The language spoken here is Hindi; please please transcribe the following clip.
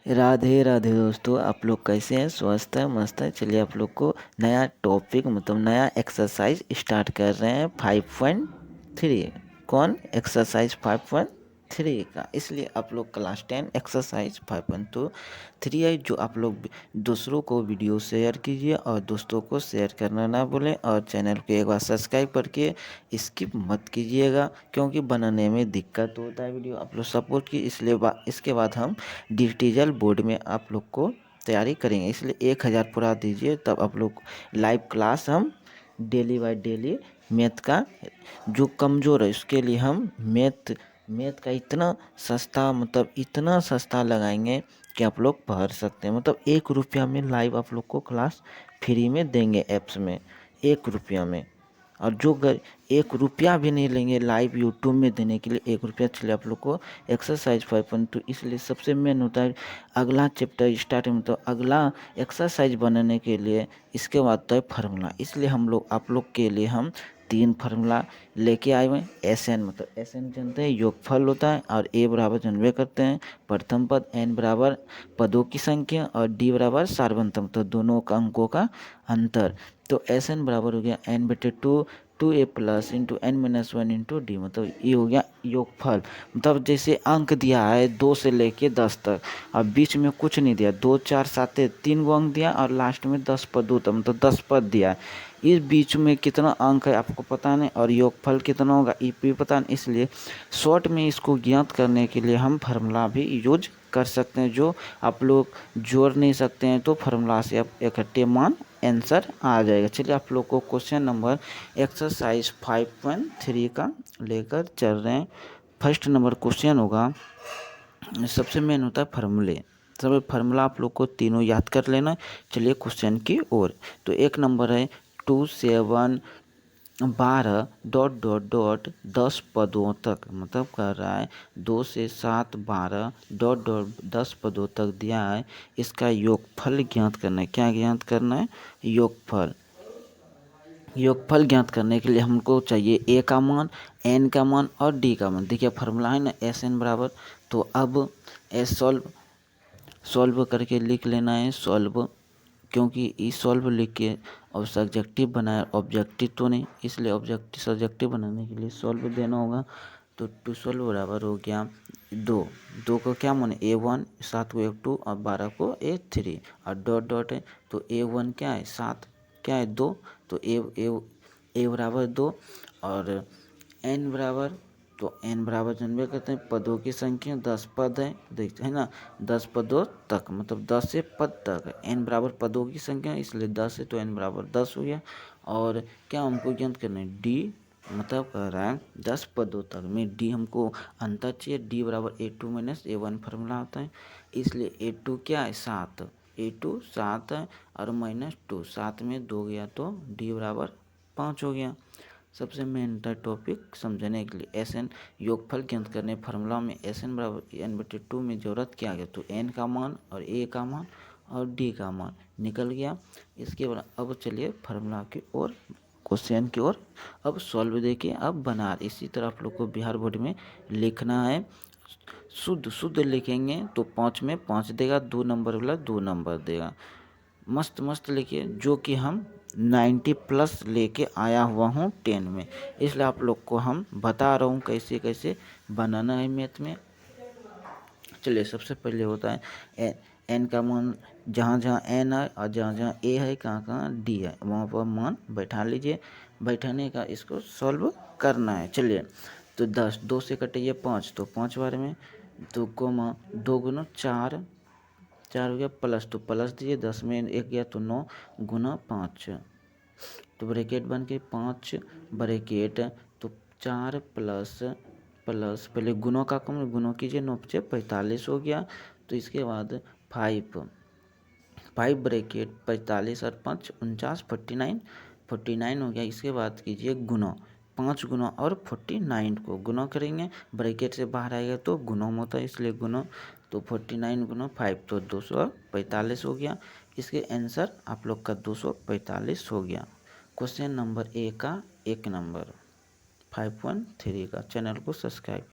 राधे राधे दोस्तों, आप लोग कैसे हैं? स्वस्थ है, मस्त है। चलिए आप लोग को नया टॉपिक मतलब नया एक्सरसाइज स्टार्ट कर रहे हैं 5.3। कौन? एक्सरसाइज 5.3 का। इसलिए आप लोग क्लास 10 एक्सरसाइज 5.3 है, जो आप लोग दूसरों को वीडियो शेयर कीजिए और दोस्तों को शेयर करना ना भूलें। और चैनल को एक बार सब्सक्राइब करके स्किप मत कीजिएगा, क्योंकि बनाने में दिक्कत होता है वीडियो। आप लोग सपोर्ट की, इसलिए इसके बाद हम डिजिटल बोर्ड में आप लोग को तैयारी करेंगे। इसलिए 1000 पूरा दीजिए, तब आप लोग लाइव क्लास हम डेली बाय डेली मैथ का जो कमज़ोर है उसके लिए हम मैथ का इतना सस्ता मतलब इतना सस्ता लगाएंगे कि आप लोग पढ़ सकते हैं। मतलब 1 रुपया में लाइव आप लोग को क्लास फ्री में देंगे ऐप्स में, 1 रुपया में। और जो 1 रुपया भी नहीं लेंगे लाइव यूट्यूब में देने के लिए, 1 रुपया। चलिए आप लोग को एक्सरसाइज 5.2 इसलिए सबसे मेन होता है। अगला चैप्टर स्टार्ट में तो अगला एक्सरसाइज बनाने के लिए इसके बाद तो है फार्मूला। इसलिए हम लोग आप लोग के लिए हम 3 फार्मूला लेके आए हुए हैं। एस एन मतलब एस एन जानते हैं, योगफल होता है। और ए बराबर जानवे करते हैं प्रथम पद, एन बराबर पदों की संख्या, और डी बराबर सार्वंतम तो दोनों का अंकों का अंतर। तो एस एन बराबर हो गया n/2 2a plus into N minus 1 into D. मतलब ये हो गया योगफल। मतलब जैसे अंक दिया है 2 से लेके 10 तक, और बीच में कुछ नहीं दिया, 2 4 7 3 गो अंक दिया, और लास्ट में 10 पदों तक मतलब 10 पद दिया है। इस बीच में कितना अंक है आपको पता नहीं, और योगफल कितना होगा ये भी पता नहीं। इसलिए शॉर्ट में इसको ज्ञात करने के लिए हम फार्मूला भी यूज कर सकते हैं, जो आप लोग जोड़ नहीं सकते हैं तो फार्मूला से आप इकट्ठे मान आंसर आ जाएगा। चलिए आप लोग को क्वेश्चन नंबर एक्सरसाइज 5.3 का लेकर चल रहे हैं। फर्स्ट नंबर क्वेश्चन होगा, सबसे मेन होता है फार्मूले। सब फार्मूला आप लोग को तीनों याद कर लेना है। चलिए क्वेश्चन की ओर। तो एक नंबर है 2 7 12 डॉट डॉट डॉट 10 पदों तक। मतलब कर रहा है 2 से 7 12 डॉट डॉट 10 पदों तक दिया है। इसका योगफल ज्ञात करना है। क्या ज्ञात करना है? योगफल। योगफल ज्ञात करने के लिए हमको चाहिए ए का मान, एन का मान और डी का मान। देखिए फार्मूला है ना एस एन बराबर, तो अब एस सॉल्व करके लिख लेना है सॉल्व, क्योंकि ई सॉल्व लिख के और सब्जेक्टिव बनाया, ऑब्जेक्टिव तो नहीं, इसलिए ऑब्जेक्टिव सब्जेक्टिव बनाने के लिए सॉल्व देना होगा। तो 2 सॉल्व बराबर हो गया 2। 2 को क्या माने A1, 7 को A2 और 12 को A3, और डॉट डॉट है तो A1 क्या है 7, क्या है 2, तो ए बराबर 2, और एन बराबर, तो एन बराबर जानवे करते हैं पदों की संख्या 10 पद है, देखते हैं ना 10 पदों तक, मतलब 10 से पद तक है। एन बराबर पदों की संख्या इसलिए 10 है, तो एन बराबर 10 हो गया। और क्या हमको ज्ञात करना है? डी, मतलब कह रहा है 10 पदों तक में डी हमको अंतर चाहिए। डी बराबर A2 माइनस A1 फार्मूला होता है, इसलिए A2 क्या है 7, A2 7 है, और -2 7 में 2 गया तो डी बराबर 5 हो गया। सबसे मेन टॉपिक समझने के लिए एस एन योगफल ज्ञात करने फार्मूला में एस एन बराबर n/2 में जरूरत क्या आ गया? तो एन का मान और ए का मान और डी का मान निकल गया। इसके बाद अब चलिए फार्मूला की ओर, क्वेश्चन की ओर। अब सॉल्व देखिए, अब बना इसी तरह आप लोग को बिहार बोर्ड में लिखना है। शुद्ध शुद्ध लिखेंगे तो 5 में 5 देगा, 2 नंबर वाला 2 नंबर देगा। मस्त मस्त लिखिए, जो कि हम 90 प्लस लेके आया हुआ हूँ 10 में, इसलिए आप लोग को हम बता रहा हूँ कैसे कैसे बनाना है मैथ में। चलिए सबसे पहले होता है एन का मान, जहाँ जहाँ एन है और जहाँ जहाँ ए है, कहाँ कहाँ डी है, वहाँ पर मान बैठा लीजिए। बैठाने का इसको सॉल्व करना है। चलिए तो 10, 2 से कटिए 5, तो 5 बार में, तो कोमा 2 गुना 4, 4 हो गया, प्लस तो प्लस दीजिए, 10 में 1 गया तो 9 गुना 5, तो ब्रैकेट बन के 5 ब्रैकेट, तो 4 प्लस प्लस, पहले गुणों का कम गुणों कीजिए, 9 से 45 हो गया। तो इसके बाद 5 ब्रैकेट 45 और 5 49, 49 हो गया। इसके बाद कीजिए गुणा, 5 गुना और 49 को गुना करेंगे, ब्रैकेट से बाहर आएगा तो गुना होता है, इसलिए गुना, तो 49 गुना 5 तो 245 हो गया। इसके आंसर आप लोग का 245 हो गया। क्वेश्चन नंबर ए का 1 नंबर 5.3 का। चैनल को सब्सक्राइब